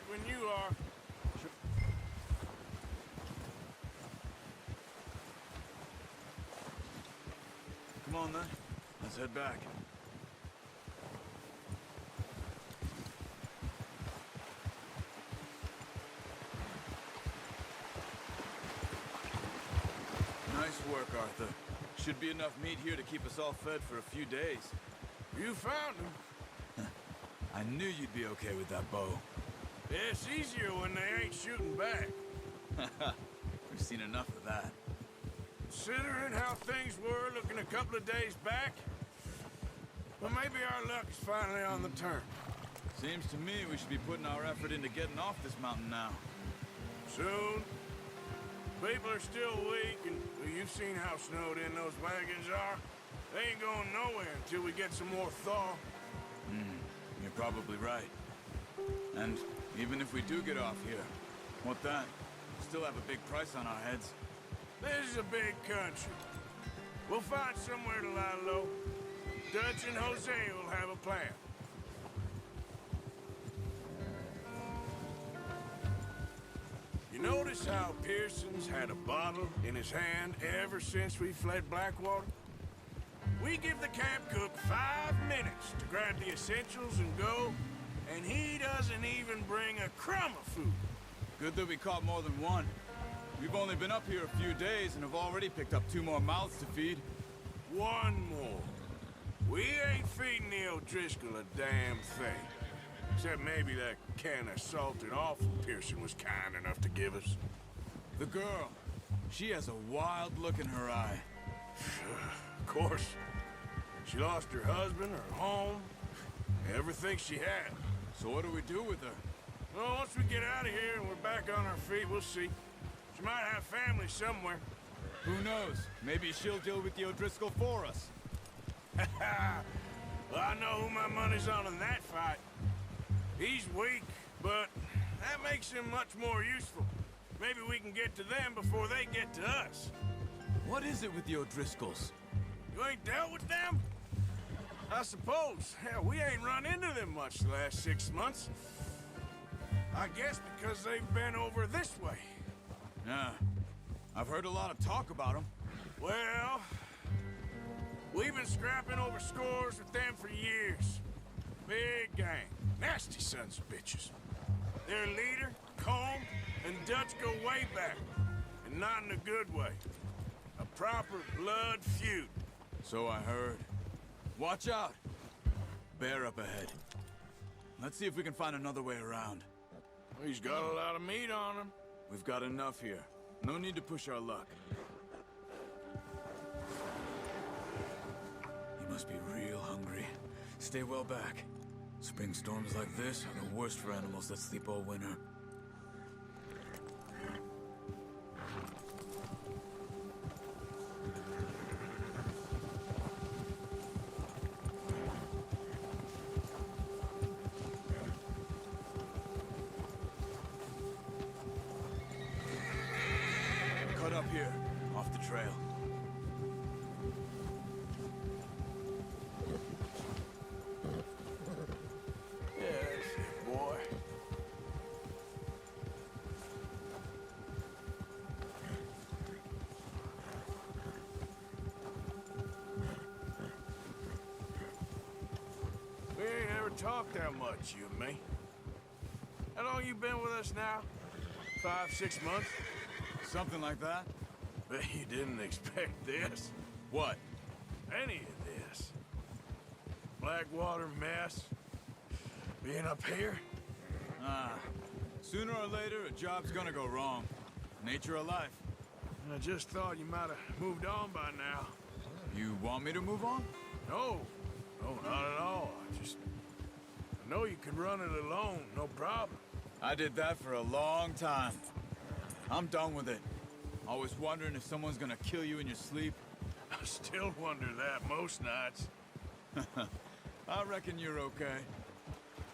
back when you are. Come on, then. Let's head back. Nice work, Arthur. Should be enough meat here to keep us all fed for a few days. You found him. I knew you'd be okay with that bow. It's easier when they ain't shooting back. We've seen enough of that. Considering how things were looking a couple of days back, well, maybe our luck is finally on the turn. Seems to me we should be putting our effort into getting off this mountain now. Soon. People are still weak, and well, you've seen how snowed in those wagons are. They ain't going nowhere until we get some more thaw. You're probably right. And even if we do get off here, what then? We still have a big price on our heads. This is a big country. We'll find somewhere to lie low. Dutch and Jose will have a plan. You notice how Pearson's had a bottle in his hand ever since we fled Blackwater? We give the camp cook 5 minutes to grab the essentials and go, and he doesn't even bring a crumb of food. Good that we caught more than one. We've only been up here a few days and have already picked up 2 more mouths to feed. One more. We ain't feeding the O'Driscoll a damn thing. Except maybe that can of salted offal Pearson was kind enough to give us. The girl, she has a wild look in her eye. Of course. She lost her husband, her home, everything she had. So what do we do with her? Well, once we get out of here and we're back on our feet, we'll see. She might have family somewhere. Who knows? Maybe she'll deal with the O'Driscoll for us. Well, I know who my money's on in that fight. He's weak, but that makes him much more useful. Maybe we can get to them before they get to us. What is it with the O'Driscolls? You ain't dealt with them? I suppose. Hell, we ain't run into them much the last 6 months. I guess because they've been over this way. Yeah. I've heard a lot of talk about them. Well, we've been scrapping over scores with them for years. Big gang. Nasty sons of bitches. Their leader, Colm, and Dutch go way back. And not in a good way. A proper blood feud. So I heard. Watch out! Bear up ahead. Let's see if we can find another way around. He's got a lot of meat on him. We've got enough here. No need to push our luck. He must be real hungry. Stay well back. Spring storms like this are the worst for animals that sleep all winter. Cut up here, off the trail. Yeah, that's it, boy. We ain't ever talked that much, you and me. How long you been with us now? 5, 6 months? Something like that? Bet you didn't expect this. What? Any of this. Blackwater mess. Being up here? Sooner or later, a job's gonna go wrong. Nature of life. I just thought you might have moved on by now. You want me to move on? No. No, not at all. I know you could run it alone, no problem. I did that for a long time. I'm done with it. Always wondering if someone's gonna kill you in your sleep. I still wonder that most nights. I reckon you're okay.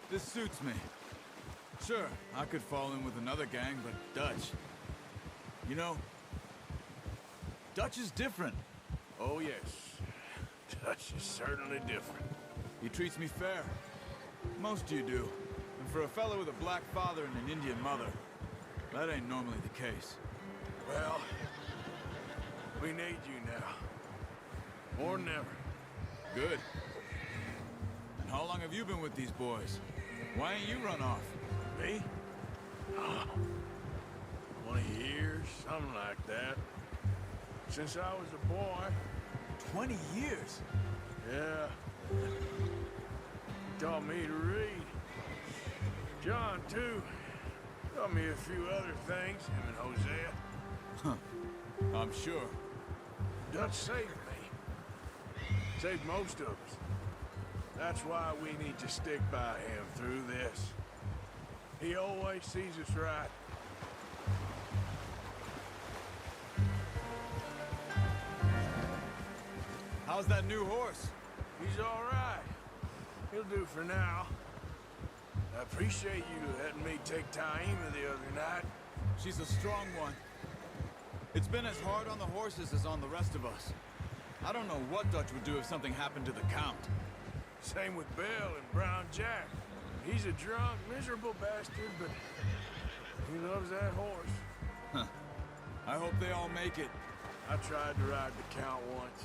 This suits me. Sure, I could fall in with another gang, but Dutch... You know, Dutch is different. Oh, yes. Dutch is certainly different. He treats me fair. Most of you do. And for a fellow with a black father and an Indian mother, that ain't normally the case. Well, we need you now. More than ever. Good. And how long have you been with these boys? Why ain't you run off? Me? Oh, 20 years, something like that. Since I was a boy. 20 years? Yeah. Taught me to read. John, too. Taught me a few other things, him and Hosea. Huh. I'm sure. Dutch saved me. Saved most of us. That's why we need to stick by him through this. He always sees us right. How's that new horse? He's all right. He'll do for now. I appreciate you letting me take Taima the other night. She's a strong one. It's been as hard on the horses as on the rest of us. I don't know what Dutch would do if something happened to the Count. Same with Bill and Brown Jack. He's a drunk, miserable bastard, but he loves that horse. Huh. I hope they all make it. I tried to ride the Count once.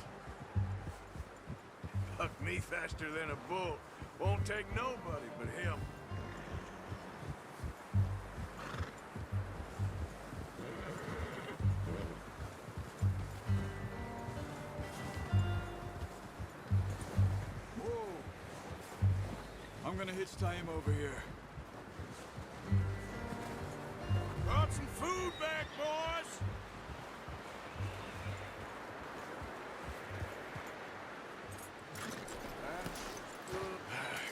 Bucked me faster than a bull. Won't take nobody but him. Whoa! I'm gonna hitch Taima over here. Brought some food back, boys!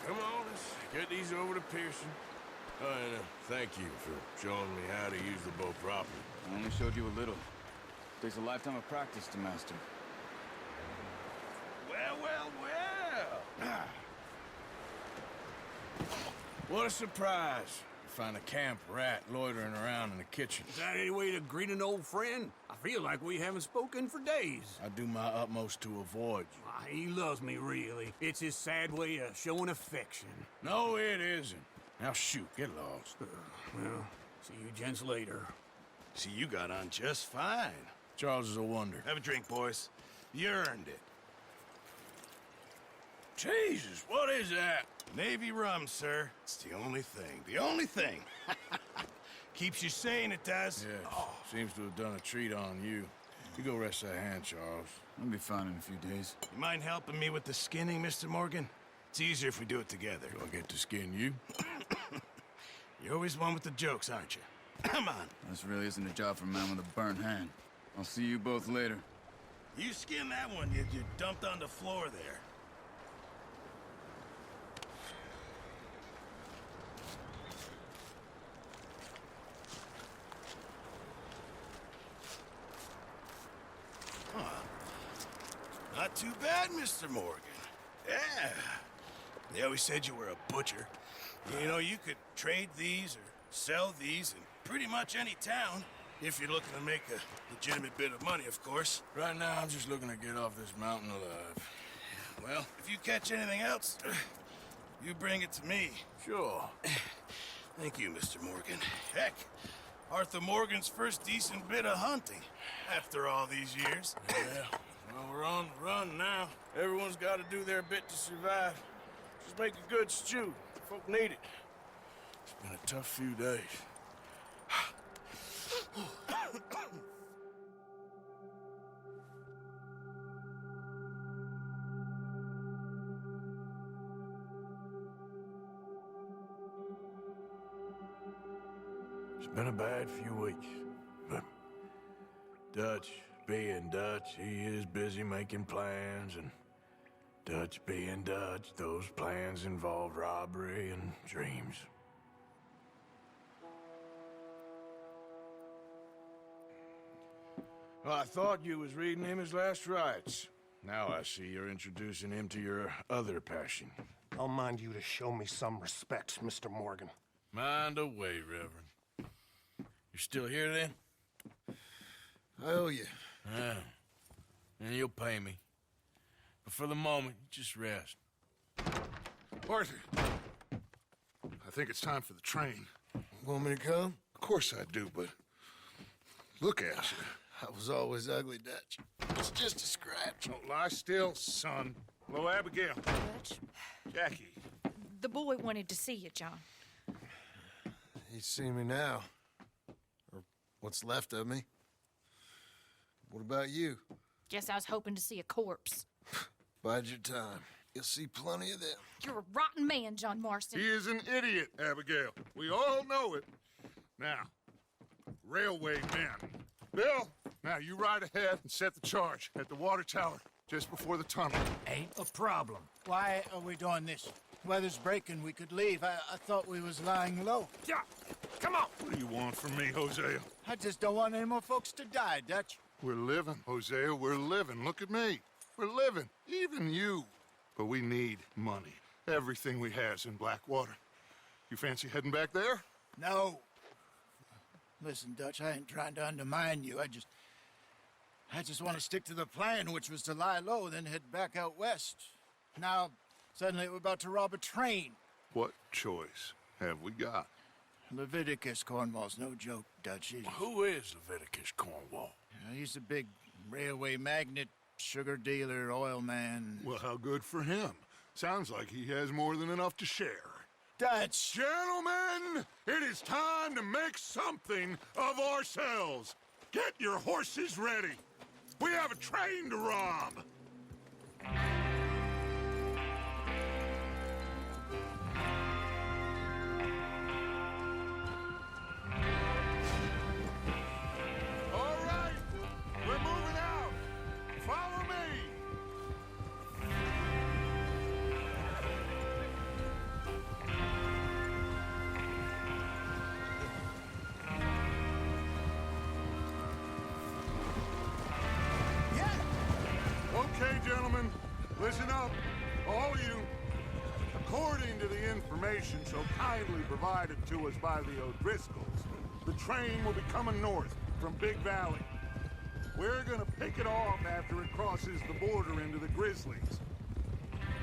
Come on, let's get these over to Pearson. Oh, and thank you for showing me how to use the bow properly. I only showed you a little. Takes a lifetime of practice to master. Well, well, well! What a surprise. Find a camp rat loitering around in the kitchen. Is that any way to greet an old friend? I feel like we haven't spoken for days. I do my utmost to avoid you. Ah, he loves me, really. It's his sad way of showing affection. No, it isn't. Now shoot, get lost. Well, see you gents later. See, you got on just fine. Charles is a wonder. Have a drink, boys. You earned it. Jesus, what is that? Navy rum, sir. It's the only thing. The only thing. Keeps you sane, it does. Yes, seems to have done a treat on you. You go rest that hand, Charles. I'll be fine in a few days. You mind helping me with the skinning, Mr. Morgan? It's easier if we do it together. Do I get to skin you? You're always one with the jokes, aren't you? Come on. This really isn't a job for a man with a burnt hand. I'll see you both later. You skin that one you dumped on the floor there. Not too bad, Mr. Morgan. Yeah. They always said you were a butcher. You know, you could trade these or sell these in pretty much any town. If you're looking to make a legitimate bit of money, of course. Right now, I'm just looking to get off this mountain alive. Well, if you catch anything else, you bring it to me. Sure. Thank you, Mr. Morgan. Heck, Arthur Morgan's first decent bit of hunting after all these years. Yeah. Well, we're on the run now. Everyone's got to do their bit to survive. Just make a good stew. Folk need it. It's been a tough few days. It's been a bad few weeks, but Dutch being Dutch, he is busy making plans, and Dutch being Dutch, those plans involve robbery and dreams. Well, I thought you was reading him his last rites. Now I see you're introducing him to your other passion. I'll mind you to show me some respect, Mr. Morgan. Mind away, Reverend. You're still here, then? I owe you. Yeah. And you'll pay me. But for the moment, just rest. Arthur! I I think it's time for the train. Want me to come? Of course I do, but look at you. I was always ugly, Dutch. It's just a scratch. Don't lie still, son. Hello, Abigail. Dutch, Jackie. the boy wanted to see you, John. He's seen me now. Or what's left of me. What about you? Guess I was hoping to see a corpse. Bide your time. You'll see plenty of them. You're a rotten man, John Marston. He is an idiot, Abigail. We all know it. Now, railway men. Bill, now you ride ahead and set the charge at the water tower just before the tunnel. Ain't a problem. Why are we doing this? Weather's breaking, we could leave. I thought we was lying low. Yeah, come on. What do you want from me, Hosea? I just don't want any more folks to die, Dutch. We're living, Hosea, we're living. Look at me. We're living, even you. But we need money. Everything we has in Blackwater. You fancy heading back there? No. Listen, Dutch, I ain't trying to undermine you. I just want to stick to the plan, which was to lie low, then head back out west. Now, suddenly we're about to rob a train. What choice have we got? Leviticus Cornwall's no joke, Dutch. Who is Leviticus Cornwall? He's a big railway magnate, sugar dealer, oil man. Well, how good for him. Sounds like he has more than enough to share. Dutch! Gentlemen, it is time to make something of ourselves. Get your horses ready. We have a train to rob. All right, we're moving out. Follow me. Okay, gentlemen, listen up, all of you. According to the information so kindly provided to us by the O'Driscolls, the train will be coming north from Big Valley. We're gonna pick it off after it crosses the border into the Grizzlies.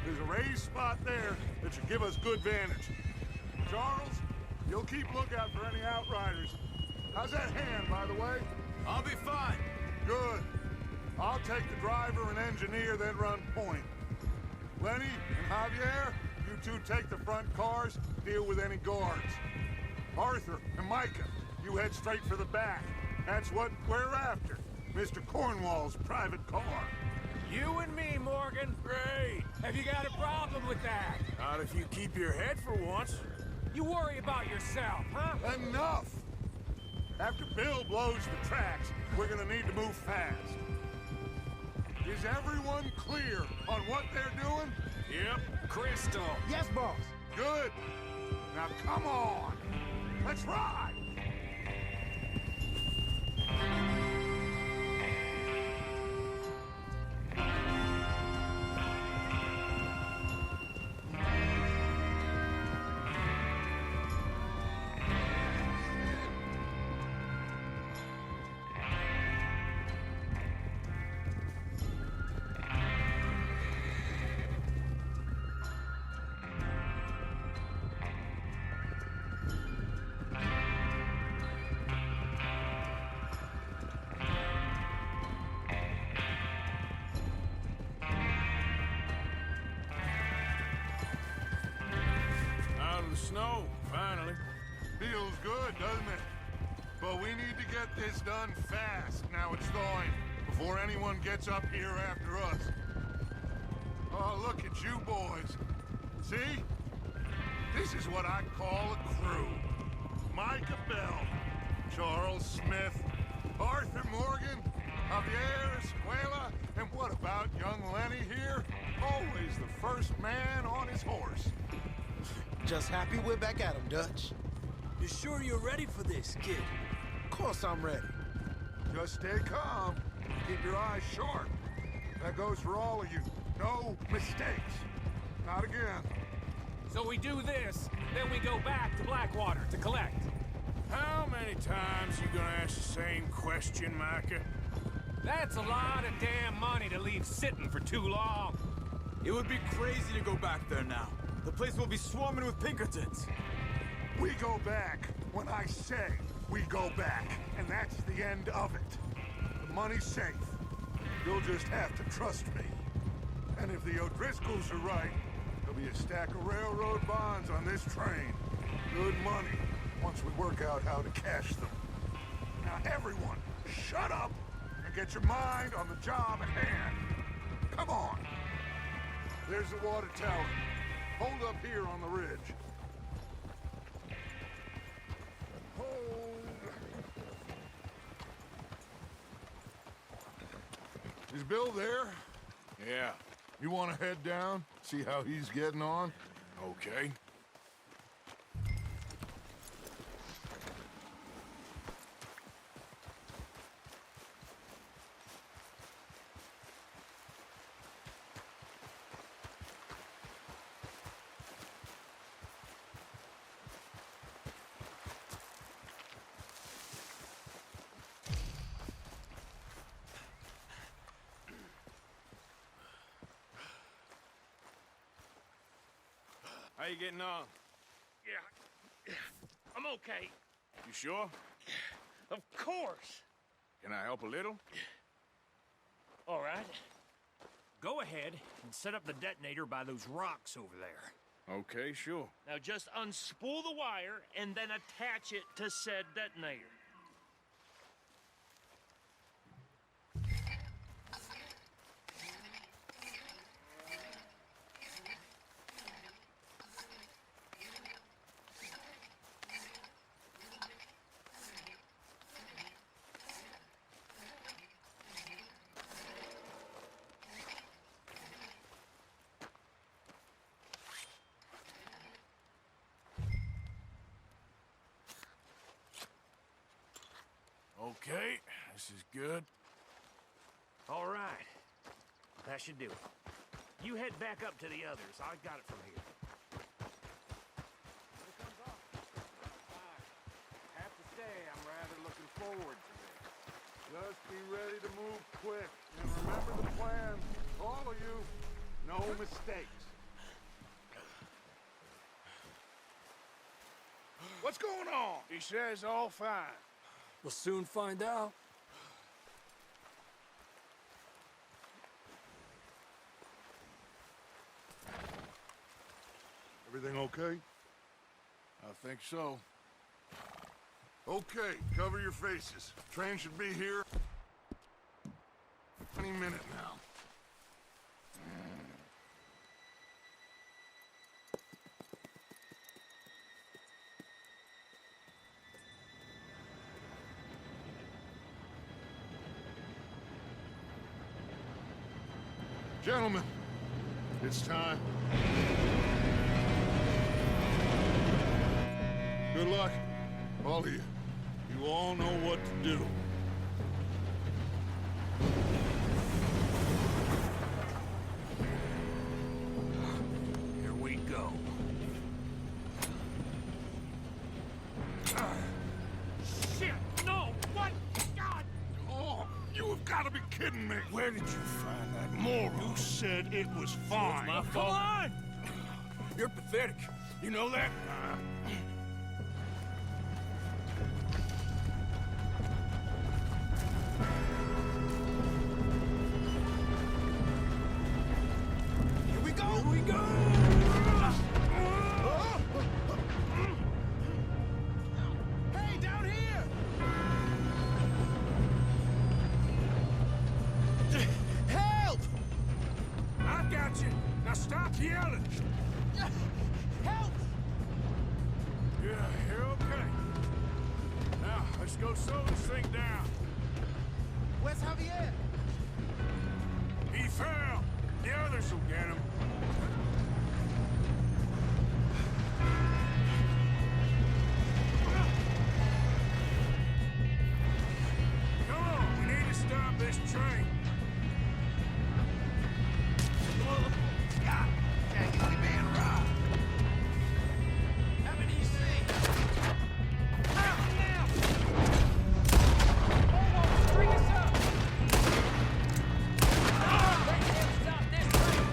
There's a raised spot there that should give us good vantage. Charles, you'll keep lookout for any outriders. How's that hand, by the way? I'll be fine. Good. I'll take the driver and engineer, then run point. Lenny and Javier, you two take the front cars, deal with any guards. Arthur and Micah, you head straight for the back. That's what we're after. Mr. Cornwall's private car. You and me, Morgan. Great. Have you got a problem with that? Not if you keep your head for once. You worry about yourself, huh? Enough! After Bill blows the tracks, we're gonna need to move fast. Is everyone clear on what they're doing? Yep. Crystal. Yes, boss. Good. Now come on. Let's ride. Out of the snow, finally. Feels good, doesn't it? But we need to get this done fast now it's thawing, before anyone gets up here after us. Oh, look at you boys. See? This is what I call a crew. Micah Bell, Charles Smith, Arthur Morgan, Javier Escuela, and what about young Lenny here? Always the first man on his horse. Just happy we're back at him, Dutch. You sure you're ready for this, kid? Of course I'm ready. Just stay calm. Keep your eyes sharp. That goes for all of you. No mistakes. Not again. So we do this, then we go back to Blackwater to collect. How many times you gonna ask the same question, Micah? That's a lot of damn money to leave sitting for too long. It would be crazy to go back there now. The place will be swarming with Pinkertons. We go back when I say we go back, and that's the end of it. The money's safe. You'll just have to trust me. And if the O'Driscolls are right, there'll be a stack of railroad bonds on this train. Good money, once we work out how to cash them. Now everyone, shut up and get your mind on the job at hand. Come on. There's the water tower. Hold up here on the ridge. Hold. Is Bill there? Yeah. You want to head down, see how he's getting on? Okay. How you getting on? Yeah, I'm okay. You sure? Of course. Can I help a little? All right. Go ahead and set up the detonator by those rocks over there. Okay, sure. Now just unspool the wire and then attach it to said detonator. Okay, this is good. All right. That should do it. You head back up to the others. I got it from here. Have to say, I'm rather looking forward to this. Just be ready to move quick. And remember the plan. All of you, no mistakes. What's going on? He says all fine. We'll soon find out. Everything okay? I think so. Okay, cover your faces. Train should be here any minute now. Gentlemen, it's time. Good luck, all of you. You all know what to do. Here we go. Shit! No! What? God! Oh, you have got to be kidding me. Where did you find that moron? You said it was fine. My fault. Come on! You're pathetic. You know that? Here we go! Here we go! Hey, down here! Help! I got you. Now stop yelling. Help! Yeah, you're okay. Now, let's go slow this thing down. Where's Javier? He fell. The others will get him. Come on, we need to stop this train. God, dang it, we being robbed. Have it easy. Bring us up! They can't stop this train!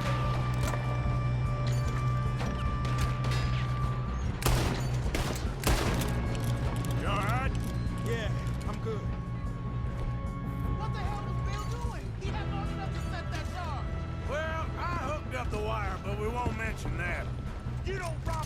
You don't rob